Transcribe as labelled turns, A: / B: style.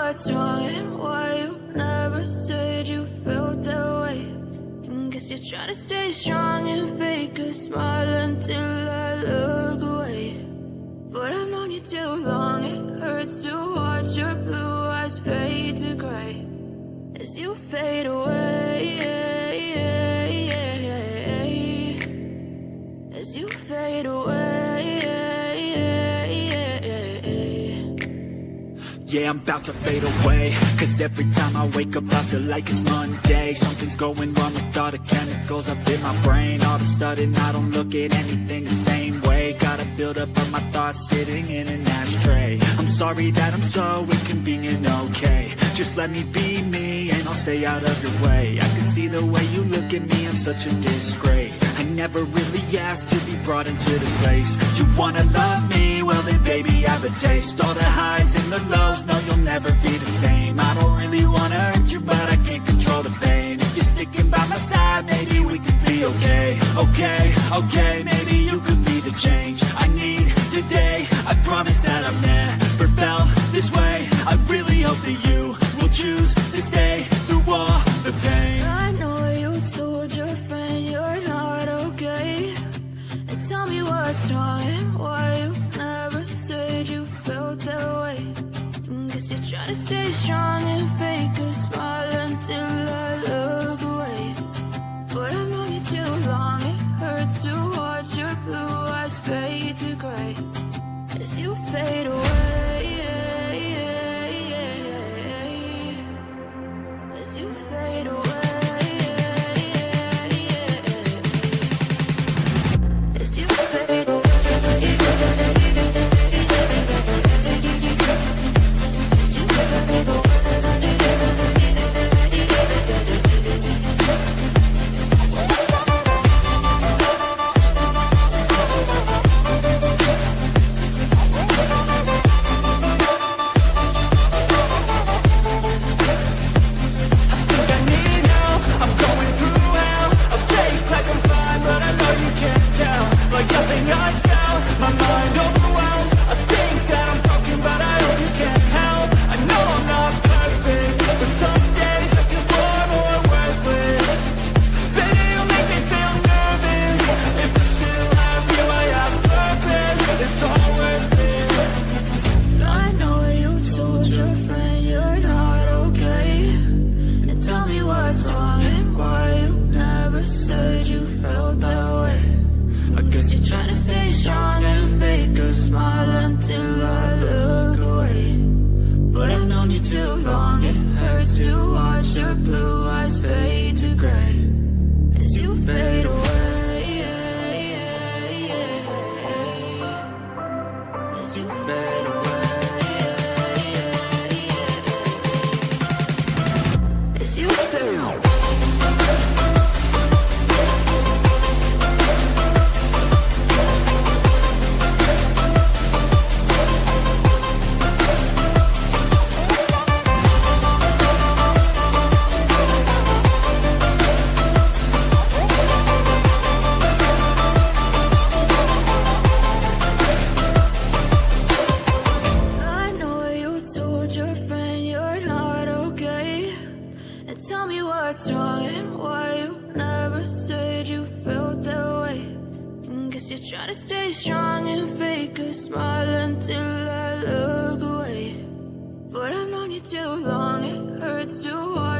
A: what's wrong and why you never said you felt that way. And guess you're trying to stay strong and fake a smile until I look away. But I've known you too long, it hurts to watch your blue eyes fade to gray as you fade away, as you fade away.
B: Yeah, I'm about to fade away, cause every time I wake up I feel like it's Monday. Something's going wrong with all the chemicals up in my brain. All of a sudden I don't look at anything the same way. Gotta build up of my thoughts sitting in an ashtray. I'm sorry that I'm so inconvenient, okay. Just let me be me and I'll stay out of your way. I can see the way you look at me, I'm such a disgrace. I never really asked to be brought into this place. You wanna love me? Well then baby I have a taste. All the highs and the lows, no you'll never be the same. I don't really wanna hurt you but I can't control the pain. If you're sticking by my side, maybe we could be okay. Okay, maybe you could be the change I need today. I promise that I've never felt this way. I really hope that you will choose to stay through all the pain.
A: I know you told your friend you're not okay, and tell me what's wrong and why you never said you felt that way. And guess you're trying to stay strong and fake a smile until I look away. But I've known you too long, it hurts to guess you fell. I know you told your friend you're not okay. And tell me what's wrong and why you never said you felt that way. And guess you're trying to stay strong and fake a smile until I look away. But I've known you too long, it hurts to watch